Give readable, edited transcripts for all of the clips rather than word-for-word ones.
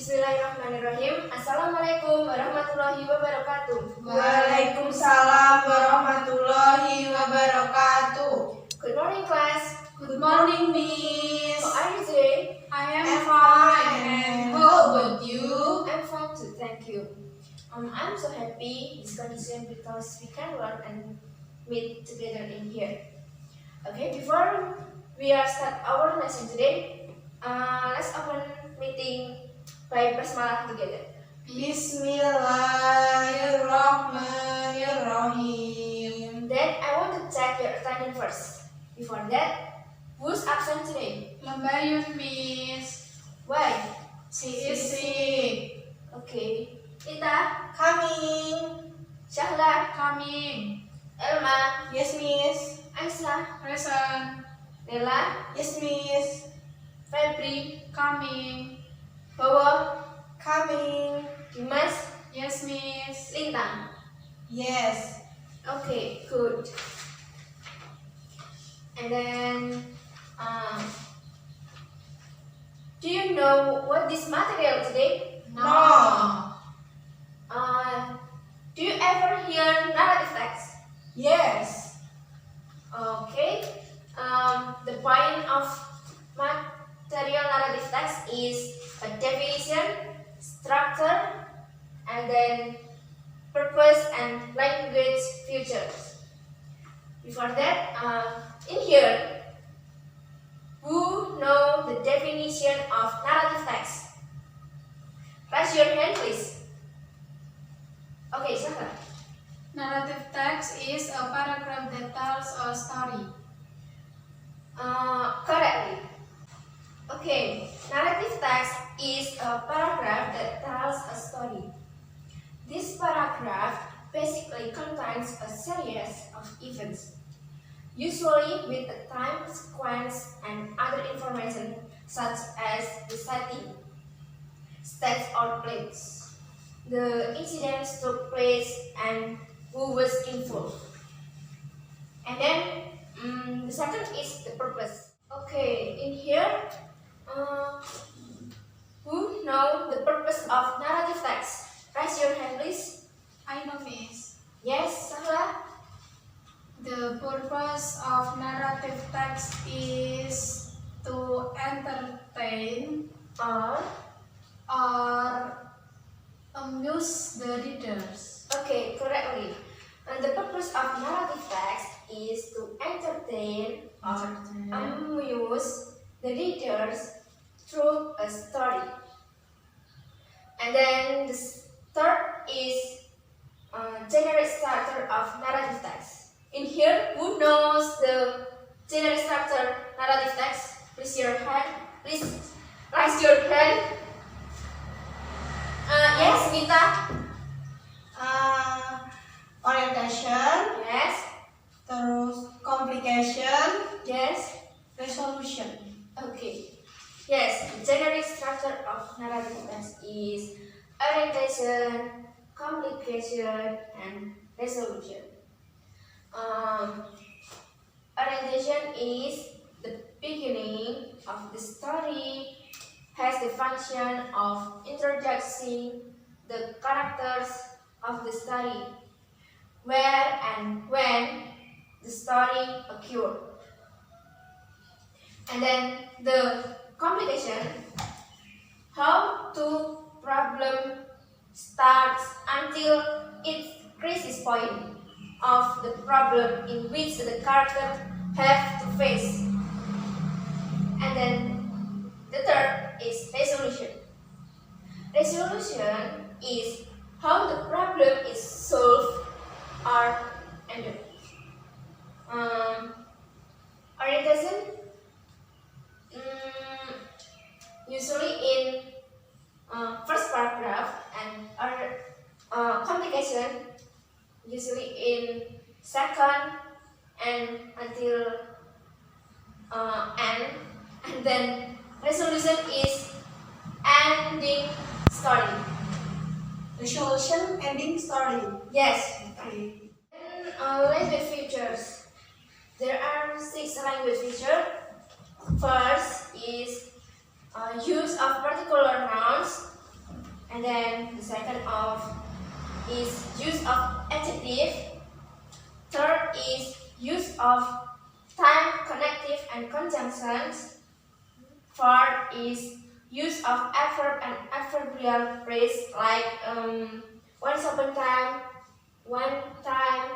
Bismillahirrahmanirrahim. Assalamualaikum warahmatullahi wabarakatuh. Waalaikumsalam warahmatullahi wabarakatuh. Good morning, class. Good morning, Miss. How are you today? I am fine. And how about you? I'm fine too, thank you. I'm so happy this condition because we can learn and meet together in here. Okay, before we start our lesson today, let's open meeting by basmalah together. Bismillahirrahmanirrahim. Then I want to check your attendance first. Before that, who's absent today? Lembayun, Miss. Why? She is sick. Okay. Ita, Coming. Syahla, Coming. Elma, Yes, Miss. Aisyah, Present. Nela, Yes, Miss. Febri, Coming. Bowo, Coming. Dimas, Yes, Miss. Lintang. Yes. Okay, good. And then, do you know what this material today? No. Do you ever hear narrative text? Yes. Okay. The point of material narrative text is a definition, structure, and then purpose and language features. Before that, in here, who know the definition of narrative text? Raise your hand, please. Okay, Sahra. Narrative text is a paragraph that tells a story. Correctly. Okay, narrative text is a paragraph that tells a story. This paragraph basically contains a series of events, usually with a time sequence and other information such as the setting, stage or place, the incidents took place and who was involved. And then the second is the purpose. Okay, in here, who know the purpose of narrative text? Raise your hand, please. I know, Miss. Yes, Sahla. The purpose of narrative text is to entertain Or amuse the readers. okay, correctly. And the purpose of narrative text is to entertain or amuse the readers through a story. And then the third is generic structure of narrative text. In here, who knows the generic structure narrative text? Please your hand. Please raise your hand. Yes, Mita. Orientation, Yes. terus complication, Yes. resolution. Okay. Yes, the generic structure of narrative text is orientation, complication, and resolution. Orientation is the beginning of the story, has the function of introducing the characters of the story, where and when the story occurred. And then the complication, how the problem starts until its crisis point of the problem in which the character have to face. And then the third is resolution. Resolution is how the problem is solved or ended. Orientation, usually in first paragraph, and complication usually in second and until end, and then resolution is ending story. Resolution, ending story. Yes. Okay. Then language features. There are 6 language features. First is use of particular nouns. And then the second of is use of adjective. Third is use of time, connective, and conjunctions. Fourth is use of adverb and adverbial phrase like once upon time, one time,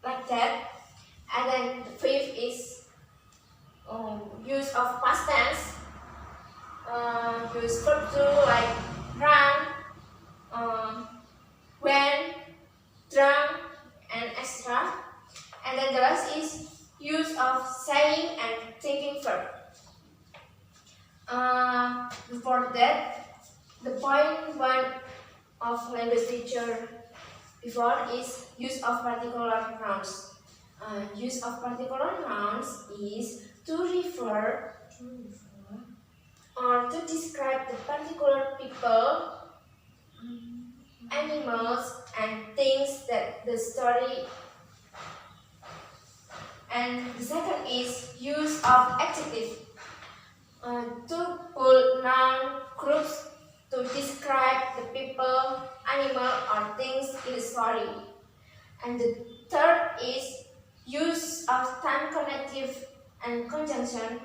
like that. And then the fifth is use of past tense. Use verb to like run, when, drunk, and extra. And then the last is use of saying and thinking verb. Before that, the point one of language teacher before is use of particular nouns. Use of particular nouns is to refer or to describe the particular people, animals, and things that the story. And the second is use of adjective. To put noun groups to describe the people, animal, or things in the story. And the third is use of time connective and conjunction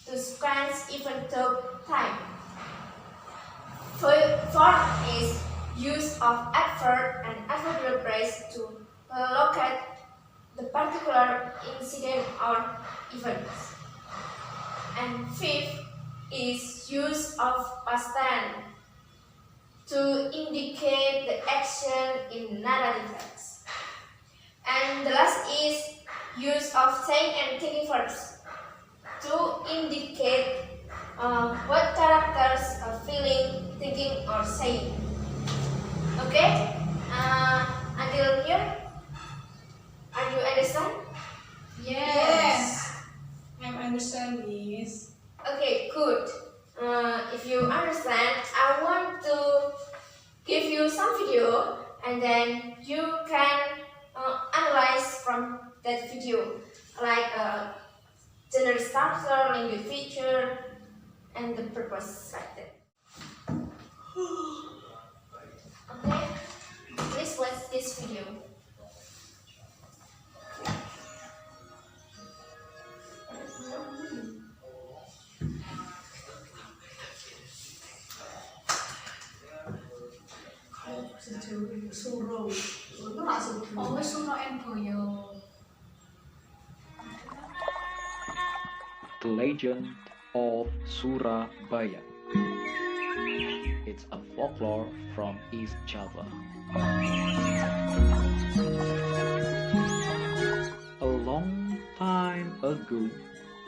to sequence even took time. Fourth is use of adverb and adverbial phrase to locate the particular incident or events. And fifth is use of past tense to indicate the action in narrative text. And the last is use of saying and thinking verbs to indicate what characters are feeling, thinking, or saying. Okay? Until here, are you understand? Yes. I understand, Miss. Okay, good. If you understand, I want to give you some video and then you can analyze from that video like gender structure, language feature, and the purpose like that. Okay, please watch this video. Oh, Suno and Boyo. The Legend of Surabaya. It's a folklore from East Java. A long time ago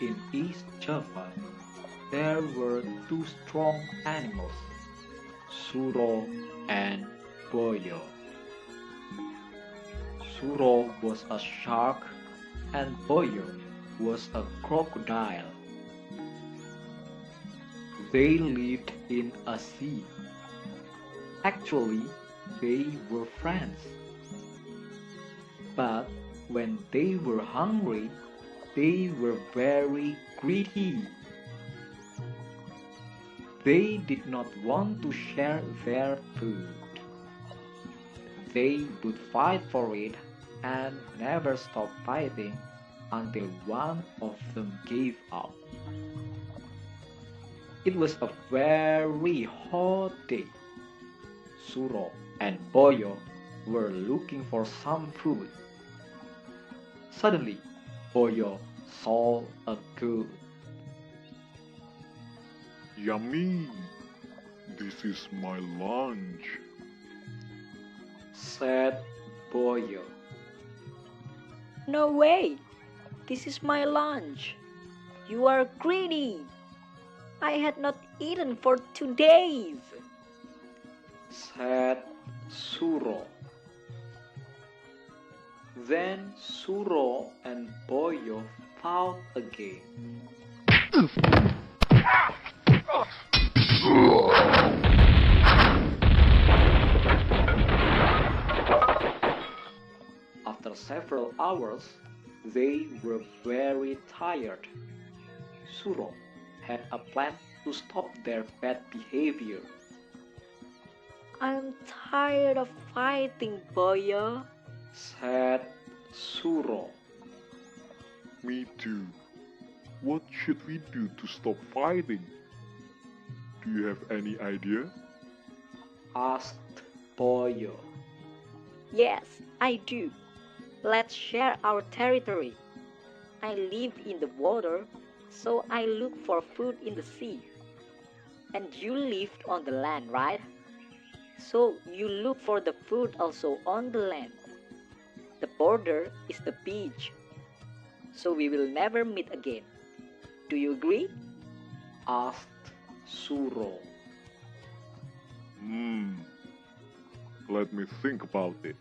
in East Java, there were two strong animals, Suro and Boyo. Suro was a shark and Boyo was a crocodile. They lived in a sea. Actually, they were friends. But when they were hungry, they were very greedy. They did not want to share their food. They would fight for it and never stop fighting until one of them gave up. It was a very hot day. Suro and Boyo were looking for some food. Suddenly, Boyo saw a goat. Yummy! This is my lunch. Said Boyo. No way! This is my lunch. You are greedy. I had not eaten for 2 days. Said Suro. Then Suro and Boyo fought again. After several hours, they were very tired. Suro had a plan to stop their bad behavior. I'm tired of fighting, Boyo, said Suro. Me too. What should we do to stop fighting? Do you have any idea? asked Boyo. Yes, I do. Let's share our territory. I live in the water, so I look for food in the sea. And you lived on the land, right? So you look for the food also on the land. The border is the beach, so we will never meet again. Do you agree? asked Suro. Let me think about it.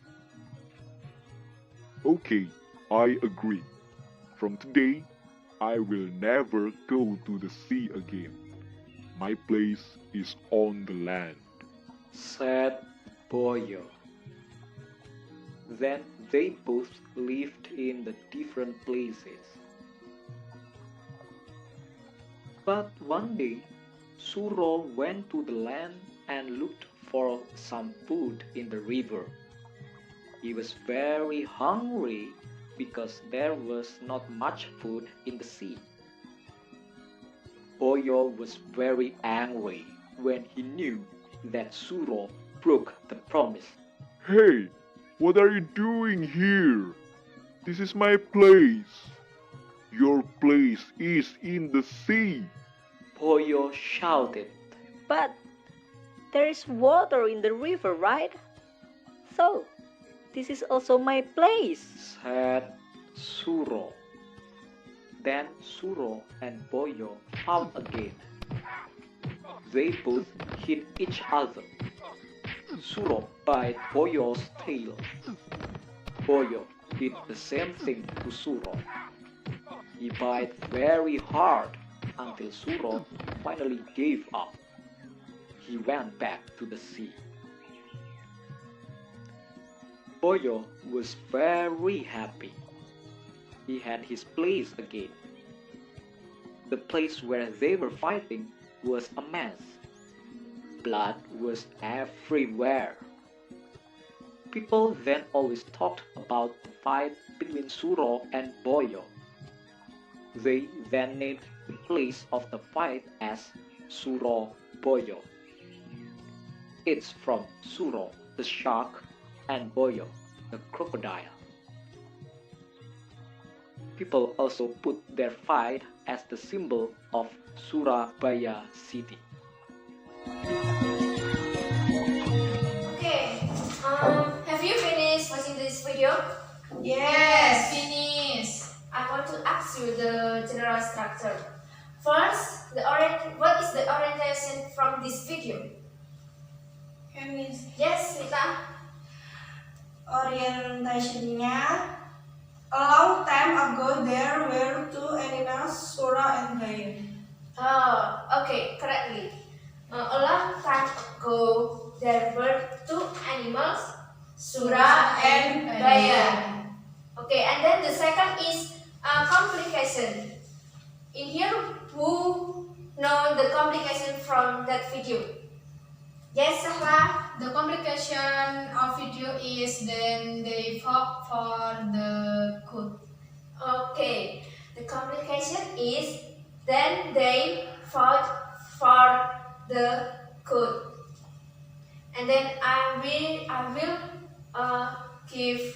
Okay, I agree. From today, I will never go to the sea again. My place is on the land. said Boyo. Then they both lived in the different places. But one day, Suro went to the land and looked for some food in the river. He was very hungry because there was not much food in the sea. Boyo was very angry when he knew that Suro broke the promise. Hey, what are you doing here? This is my place. Your place is in the sea. Boyo shouted. But there is water in the river, right? So, this is also my place, said Suro. Then Suro and Boyo fought again. They both hit each other. Suro bit Boyo's tail. Boyo did the same thing to Suro. He bit very hard until Suro finally gave up. He went back to the sea. Boyo was very happy. He had his place again. The place where they were fighting was a mess. Blood was everywhere. People then always talked about the fight between Suro and Boyo. They then named the place of the fight as Suro Boyo. It's from Suro the shark and Boyo the crocodile. People also put their fight as the symbol of Surabaya city. Okay, have you finished watching this video? Yes, finish. I want to ask you the general structure. First, what is the orientation from this video? Finish. Yes, Rita. Orientationnya, a long time ago there were two animals, Sura and Gaya. Oh, okay, correctly. A long time ago, there were two animals, Sura and Baya. Okay, and then the second is complication. In here, who know the complication from that video? Yes, Sahla. The complication of video is then they fought for the coat. Okay, the complication is then they fought for the code. And then I will give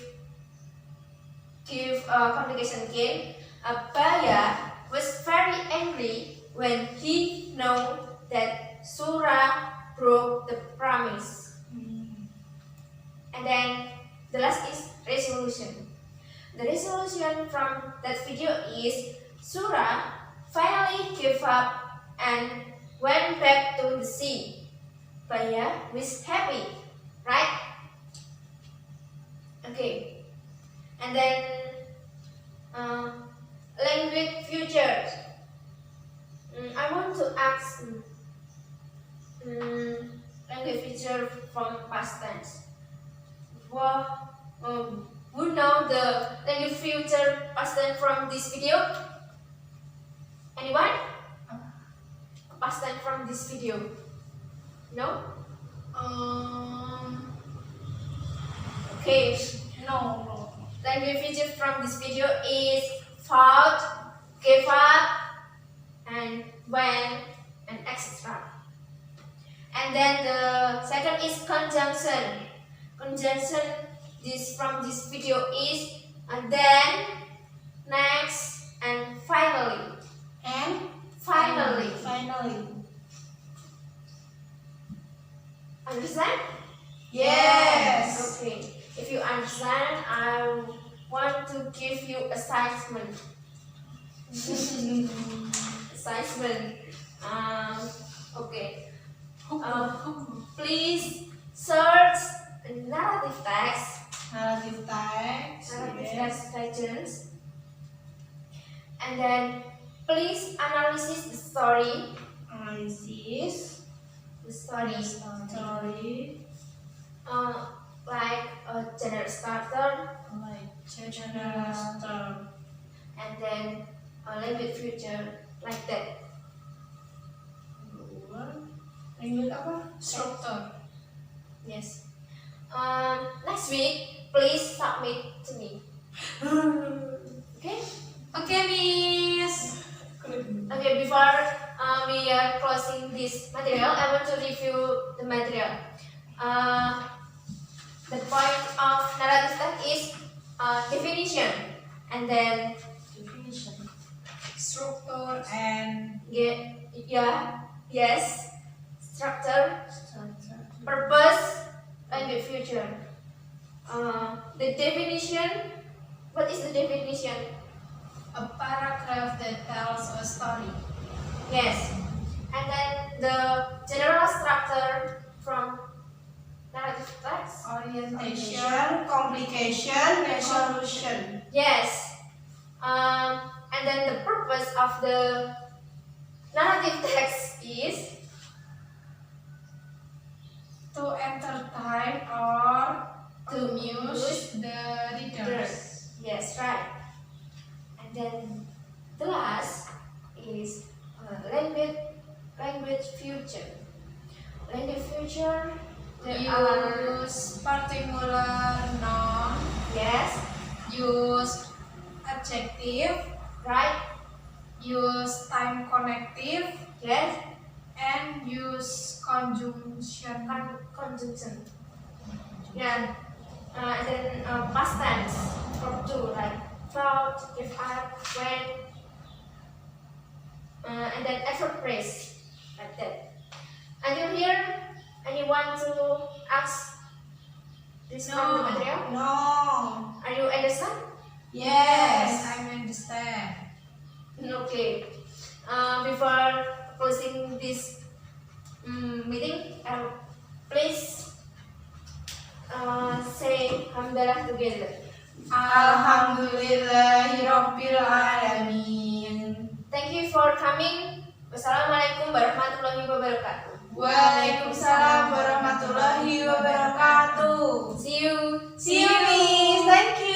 complication again. Baya was very angry when he know that Sura broke the promise. And then the last is resolution. The resolution from that video is Sura finally gave up and went back to the sea. Baya was happy, right? Okay. And then language future. I want to ask language future from past tense. Who know the language future past tense from this video? Anyone? Past tense from this video? No? Okay. No. Language feature from this video is fault, give up, and when, and etc. And then the second is conjunction. Conjunction from this video is and then, next, and finally. And Finally. finally. Understand? Yes. Okay. If you understand, I want to give you assignment. Assignment. Okay. Please search narrative text. Narrative text. Narrative Yes. text legends. And then please analysis the story. Analysis. The story. Story. Like a general starter, Like general term. and then a language future like that. Language apa? Structure. Yes. Next week, please submit to me. Okay. Okay, Miss. Okay. Before we are closing this material, I want to review the material. The point of narrative text is definition, and then Definition. Structure and yes, structure, Structure. purpose, and the future. The definition. What is the definition? a paragraph that tells a story. Yes. And then the general structure from narrative text. Orientation, complication, resolution. Yes. And then the purpose of the narrative text is To entertain or to To amuse the readers. Yes, right. And then the last is language future. Language future. There are Use particular noun, yes, use adjective, right, use time connective, yes, and use conjunction. conjunction. Yeah. And then past tense for two, like felt, give up, when, and then effort phrase, like that. Until here, anyone to ask this from the material? No. Are you understand? Yes. I understand. Okay. Before closing this meeting, please say Alhamdulillah together. Alhamdulillahirabbil alamin. Thank you for coming. Wassalamualaikum warahmatullahi wabarakatuh. Waalaikumsalam warahmatullahi wabarakatuh. See you. See you, Miss. Thank you.